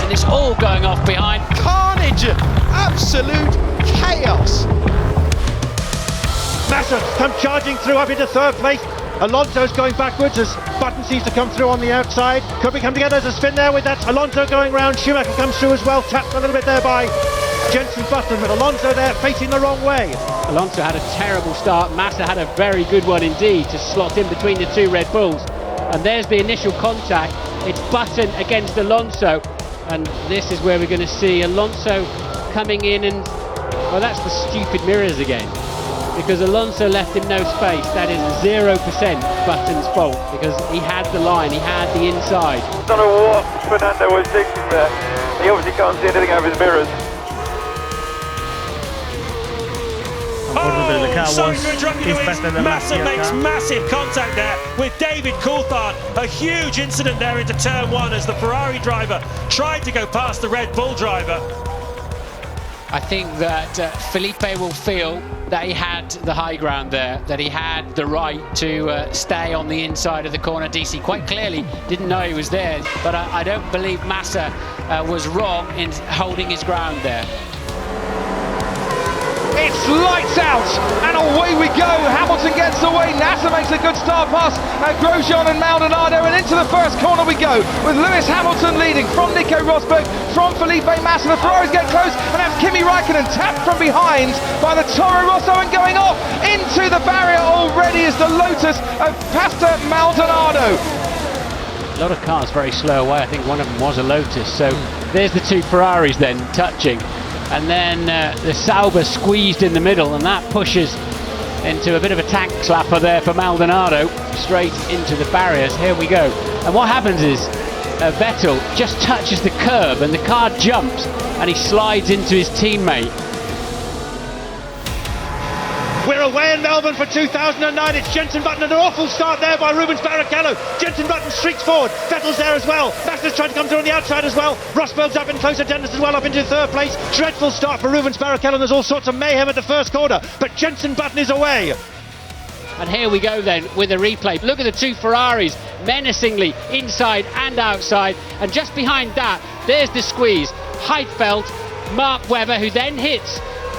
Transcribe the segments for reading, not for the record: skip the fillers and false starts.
and it's all going off behind. Carnage, absolute chaos. Massa come charging through up into third place. Alonso's going backwards as Button seems to come through on the outside. Could we come together? There's a spin there with that. Alonso going round. Schumacher comes through as well. Tapped a little bit there by Jenson Button, but Alonso there facing the wrong way. Alonso had a terrible start. Massa had a very good one indeed to slot in between the two Red Bulls. And there's the initial contact. It's Button against Alonso. And this is where we're going to see Alonso coming in and, well, that's the stupid mirrors again. Because Alonso left him no space. That is 0% Button's fault, because he had the line, he had the inside. I don't know what Fernando was thinking there. He obviously can't see anything over his mirrors. Massa makes massive contact there with David Coulthard. A huge incident there into turn one as the Ferrari driver tried to go past the Red Bull driver. I think that Felipe will feel that he had the high ground there, that he had the right to stay on the inside of the corner. DC quite clearly didn't know he was there, but I don't believe Massa was wrong in holding his ground there. It's lights out, and away we go. Hamilton gets away. Nasser makes a good start past Grosjean and Maldonado, and into the first corner we go with Lewis Hamilton leading from Nico Rosberg, from Felipe Massa. The Ferraris get close, and that's Kimi Raikkonen tapped from behind by the Toro Rosso and going off into the barrier already is the Lotus of Pastor Maldonado. A lot of cars very slow away. I think one of them was a Lotus. So there's the two Ferraris then touching. And then the Sauber squeezed in the middle, and that pushes into a bit of a tank slapper there for Maldonado, straight into the barriers. Here we go. And what happens is Vettel just touches the curb and the car jumps and he slides into his teammate. We're away in Melbourne for 2009. It's Jenson Button, and an awful start there by Rubens Barrichello. Jenson Button streaks forward. Vettel's there as well. Massa's trying to come through on the outside as well. Rosberg's up in close attendance as well, up into third place. Dreadful start for Rubens Barrichello, and there's all sorts of mayhem at the first corner. But Jenson Button is away. And here we go then with a replay. Look at the two Ferraris menacingly inside and outside. And just behind that, there's the squeeze. Heidfeld, Mark Webber, who then hits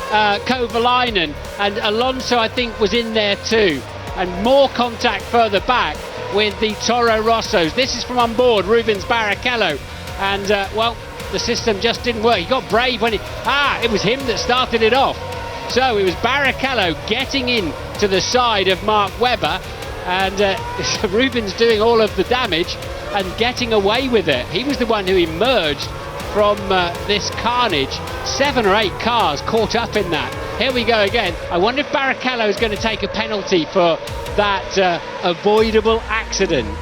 Kovalainen, and Alonso I think was in there too, and more contact further back with the Toro Rossos. This is from on board Rubens Barrichello, and well, the system just didn't work. He got brave when it was him that started it off. So it was Barrichello getting in to the side of Mark Webber, and Rubens doing all of the damage and getting away with it. He was the one who emerged from this carnage. 7 or 8 cars caught up in that. Here we go again. I wonder if Barrichello is going to take a penalty for that avoidable accident.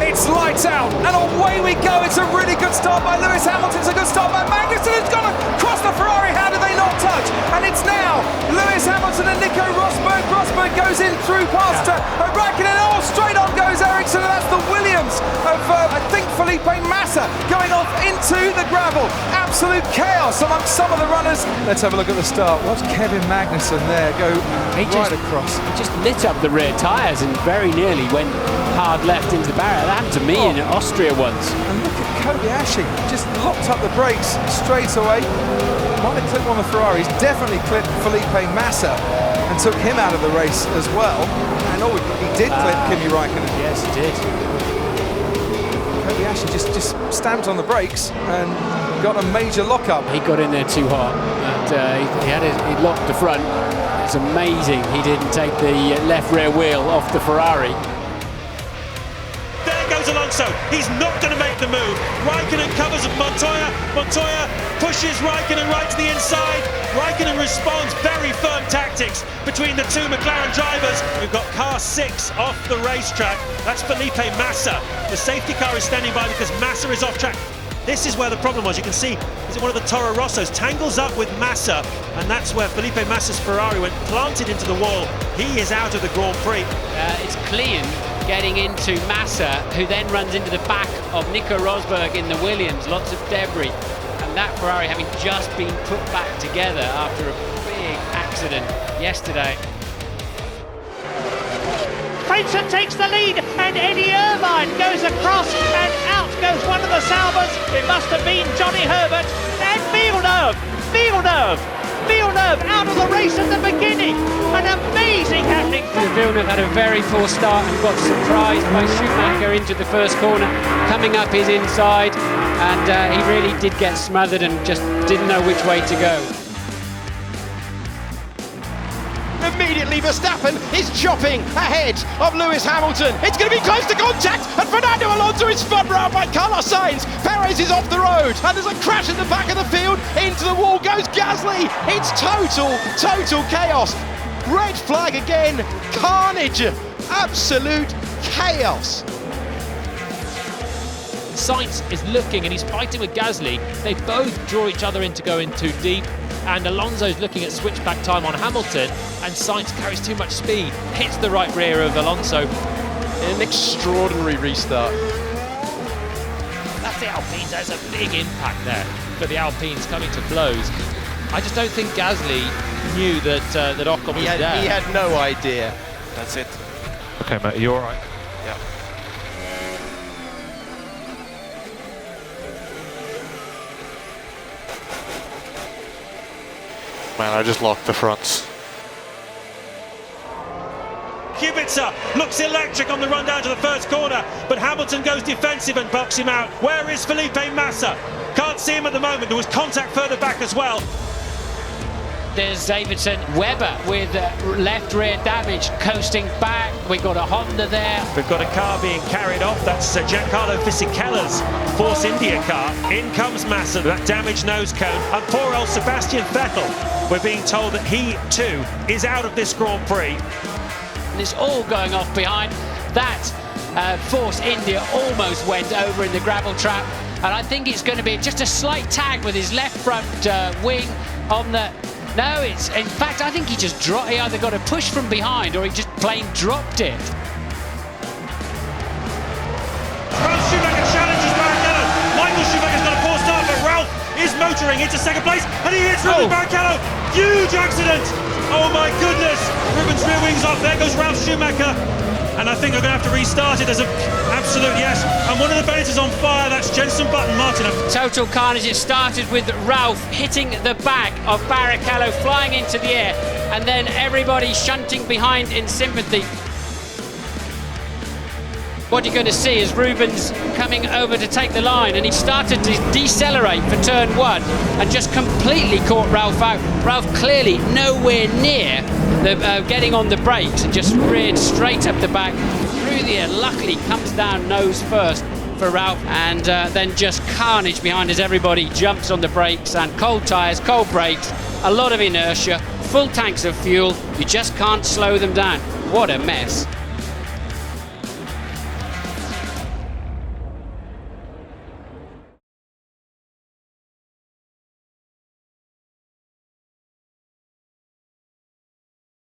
It's lights out, and away we go. It's a really good start by Lewis Hamilton. It's a good start by Magnussen, who's gone across the Ferrari. How did they not touch? And it's now Lewis Hamilton and Nico Rosberg. Rosberg goes in through past Raikkonen. Oh, straight on goes Ericsson, and that's the Williams of, I think, Felipe Massa going off into the gravel. Absolute chaos amongst some of the runners. Let's have a look at the start. Watch Kevin Magnussen there go right across. He just lit up the rear tyres and very nearly went hard left into the barrier. That happened to me in Austria once. And look at Kobayashi, just locked up the brakes straight away. Might have clipped one of the Ferraris, definitely clipped Felipe Massa and took him out of the race as well. And he did clip Kimi Raikkonen. Yes, he did. Kobayashi just stamped on the brakes and got a major lockup. He got in there too hot, and he locked the front. It's amazing he didn't take the left rear wheel off the Ferrari. Alonso, he's not going to make the move. Raikkonen covers Montoya. Montoya pushes Raikkonen right to the inside. Raikkonen responds. Very firm tactics between the two McLaren drivers. We've got car 6 off the racetrack. That's Felipe Massa. The safety car is standing by because Massa is off track. This is where the problem was. You can see, is it one of the Toro Rossos tangles up with Massa, and that's where Felipe Massa's Ferrari went planted into the wall. He is out of the Grand Prix. It's clean getting into Massa, who then runs into the back of Nico Rosberg in the Williams. Lots of debris, and that Ferrari having just been put back together after a big accident yesterday. Frentzen takes the lead, and Eddie Irvine goes across, and out goes one of the Saubers. It must have been Johnny Herbert and Villeneuve out of the race at the beginning. An amazing happening. Villeneuve had a very poor start and got surprised by Schumacher into the first corner, coming up his inside, and he really did get smothered and just didn't know which way to go. Immediately Verstappen is chopping ahead of Lewis Hamilton. It's going to be close to contact, and Fernando Alonso is spun round by Carlos Sainz. Perez is off the road, and there's a crash in the back of the field. Into the wall goes Gasly. It's total chaos. Red flag again, carnage, absolute chaos. Sainz is looking and he's fighting with Gasly. They both draw each other into going too deep, and Alonso's looking at switchback time on Hamilton, and Sainz carries too much speed, hits the right rear of Alonso. An extraordinary restart. That's the Alpines, there's a big impact there for the Alpines coming to blows. I just don't think Gasly knew that Ocon was there. He had no idea. That's it. Okay, mate, are you all right? Yeah. Man, I just locked the fronts. Kubica looks electric on the run down to the first corner, but Hamilton goes defensive and bucks him out. Where is Felipe Massa? Can't see him at the moment. There was contact further back as well. There's Davidson. Webber with left rear damage, coasting back. We've got a Honda there. We've got a car being carried off. That's Giancarlo Fisichella's Force India car. In comes Massa, that damaged nose cone. And poor old Sebastian Vettel, we're being told that he too is out of this Grand Prix. And it's all going off behind. That Force India almost went over in the gravel trap. And I think it's going to be just a slight tag with his left front wing on the... No, it's in fact I think he just dropped. He either got a push from behind or he just plain dropped it. Ralph Schumacher challenges Barrichello. Michael Schumacher's got a poor start, but Ralph is motoring into second place, and he hits Rubens Barrichello. Huge accident! Oh my goodness! Rubens' rear wing's off. There goes Ralph Schumacher, and I think we're going to have to restart it. There's an absolute yes. And one of the Bennett's on fire. That's Jenson Button, Martin. Total carnage. It started with Ralph hitting the back of Barrichello, flying into the air, and then everybody shunting behind in sympathy. What you're going to see is Rubens coming over to take the line, and he started to decelerate for turn one and just completely caught Ralph out. Ralph clearly nowhere near the, getting on the brakes, and just reared straight up the back through the air. Luckily comes down nose first for Ralph, and then just carnage behind as everybody jumps on the brakes, and cold tyres, cold brakes, a lot of inertia, full tanks of fuel. You just can't slow them down. What a mess.